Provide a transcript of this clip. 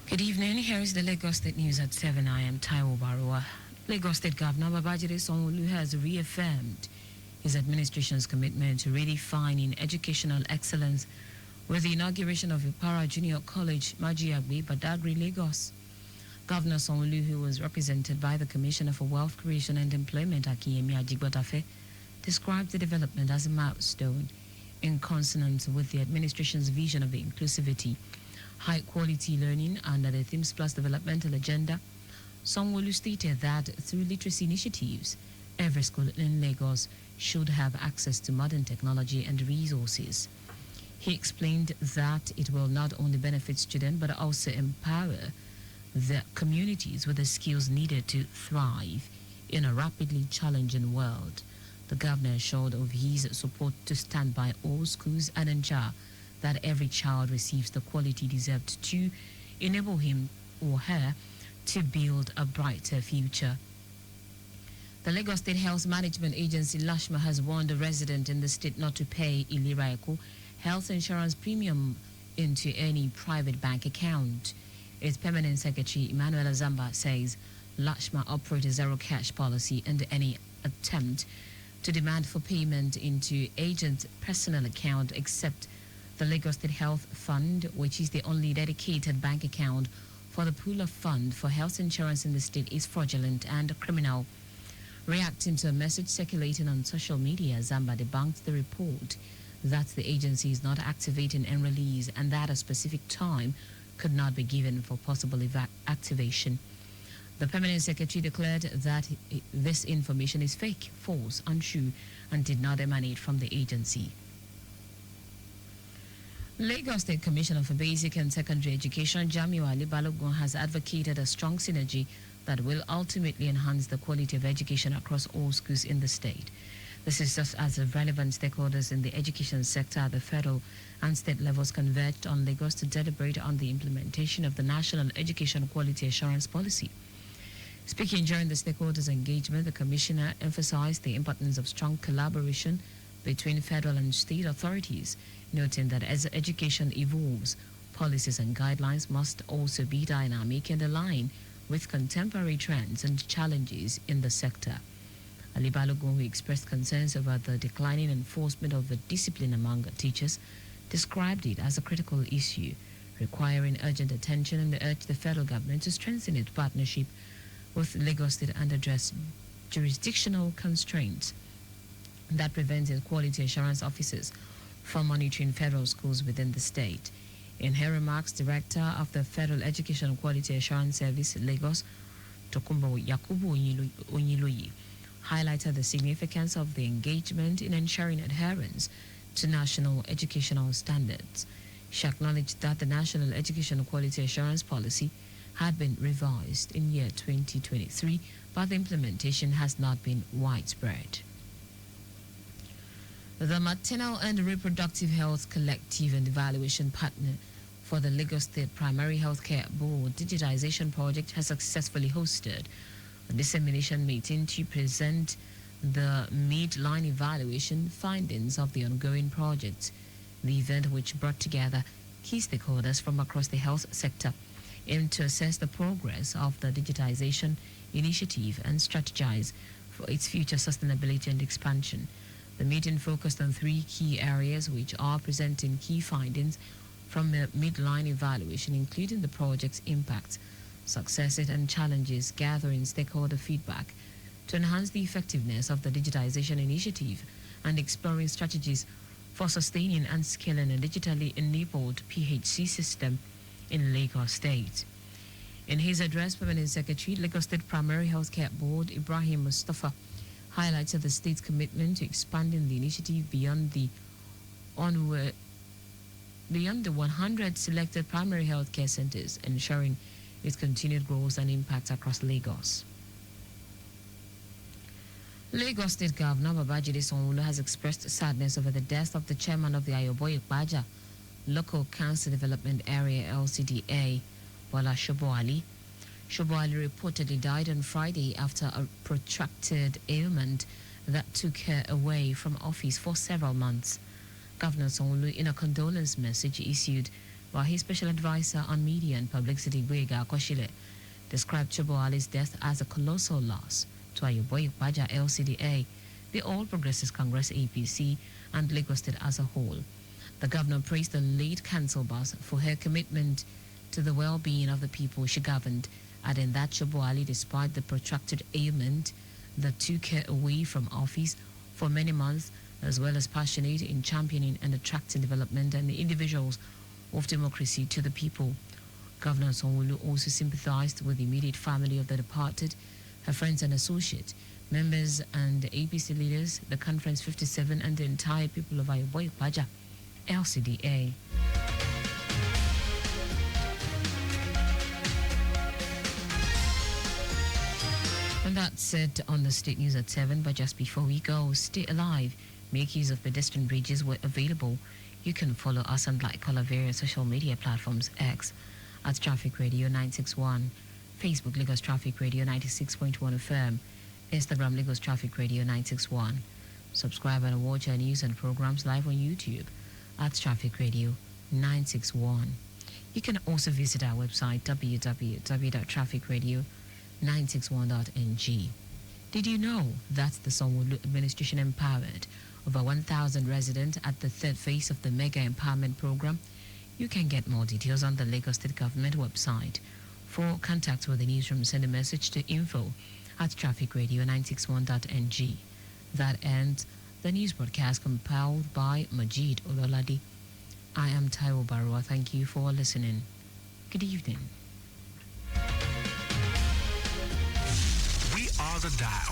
Good evening. Here is the Lagos State News at 7 Taiwo Baruwa. Lagos State Governor Babajide Sanwo-Olu has reaffirmed his administration's commitment to redefining educational excellence with the inauguration of Ipara Junior College, Majiagbe, Badagry, Lagos. Governor Sanwo-Olu, who was represented by the Commissioner for Wealth Creation and Employment, Akiyemi Ajigbotafe, described the development as a milestone in consonance with the administration's vision of inclusivity, high-quality learning under the Themes Plus developmental agenda. Sanwo-Olu stated that through literacy initiatives, every school in Lagos should have access to modern technology and resources. He explained that it will not only benefit students but also empower the communities with the skills needed to thrive in a rapidly challenging world. The governor assured of his support to stand by all schools and ensure that every child receives the quality deserved to enable him or her to build a brighter future. The Lagos State Health Management Agency, LASHMA, has warned a resident in the state not to pay Iliraeko health insurance premium into any private bank account. Its permanent secretary, Emmanuel Azamba, says LASHMA operates a zero cash policy, and any attempt to demand for payment into agent's personal account except the Lagos State Health Fund, which is the only dedicated bank account for the pool of fund for health insurance in the state, is fraudulent and criminal. Reacting to a message circulating on social media, Zamba debunked the report that the agency is not activating and release and that a specific time could not be given for possible activation. The permanent secretary declared that this information is fake, false, untrue, and did not emanate from the agency. Lagos State Commissioner for Basic and Secondary Education, Jamiu Ali Balogun, has advocated a strong synergy that will ultimately enhance the quality of education across all schools in the state. This is just as the relevant stakeholders in the education sector at the federal and state levels converged on Lagos to deliberate on the implementation of the National Education Quality Assurance Policy. Speaking during the stakeholders' engagement, the Commissioner emphasized the importance of strong collaboration between federal and state authorities, noting that as education evolves, policies and guidelines must also be dynamic and align with contemporary trends and challenges in the sector. Ali Balogun, who expressed concerns about the declining enforcement of the discipline among teachers, described it as a critical issue requiring urgent attention and urged the federal government to strengthen its partnership with Lagos State and address jurisdictional constraints that prevents quality assurance officers from monitoring federal schools within the state. In her remarks, Director of the Federal Education Quality Assurance Service, Lagos, Tokumbo Yakubu Onyiloyi, highlighted the significance of the engagement in ensuring adherence to national educational standards. She acknowledged that the National Education Quality Assurance Policy had been revised in year 2023, but the implementation has not been widespread. The Maternal and Reproductive Health Collective and Evaluation Partner for the Lagos State Primary Healthcare Board Digitization Project has successfully hosted a dissemination meeting to present the midline evaluation findings of the ongoing project. The event, which brought together key stakeholders from across the health sector, aimed to assess the progress of the digitization initiative and strategize for its future sustainability and expansion. The meeting focused on three key areas, which are presenting key findings from the midline evaluation, including the project's impact, successes and challenges, gathering stakeholder feedback to enhance the effectiveness of the digitization initiative, and exploring strategies for sustaining and scaling a digitally enabled PHC system in Lagos State. In his address, Permanent Secretary, Lagos State Primary Healthcare Board, Ibrahim Mustafa, highlighted the state's commitment to expanding the initiative beyond the 100 selected primary healthcare centers, ensuring its continued growth and impact across Lagos. Lagos State Governor Babajide Sanwo-Olu has expressed sadness over the death of the chairman of the Ayoboye-Ikpaja Local Council Development Area LCDA, Bola Shoboali. Shoboali reportedly died on Friday after a protracted ailment that took her away from office for several months. Governor Sanwo-Olu, in a condolence message issued while his special advisor on media and publicity, Gwega Koshile, described Choboali's death as a colossal loss to Ayoboy Baja LCDA, the All Progressives Congress APC, and Lagos State as a whole. The governor praised the late council boss for her commitment to the well-being of the people she governed, adding that Choboali, despite the protracted ailment that took her away from office for many months, as well as passionate in championing and attracting development and the individuals of democracy to the people. Governor Sanwo-Olu also sympathized with the immediate family of the departed, her friends and associates, members and APC leaders, the Conference 57 and the entire people of Ayoboy Baja LCDA. And that's it on the State News at 7. But just before we go, stay alive. Make use of pedestrian bridges where available. You can follow us and like all our various social media platforms: X at Traffic Radio 961, Facebook Lagos Traffic Radio 96.1 FM, Instagram Lagos Traffic Radio 961. Subscribe and watch our news and programs live on YouTube at Traffic Radio 961. You can also visit our website www.trafficradio961.ng. Did you know that the Sanwo-Olu administration empowered over 1,000 residents at the third phase of the Mega Empowerment Program? You can get more details on the Lagos State Government website. For contacts with the newsroom, send a message to info@trafficradio961.ng. That ends the news broadcast compiled by Majid Ololade. I am Taiwo Baruwa. Thank you for listening. Good evening. We are the dial.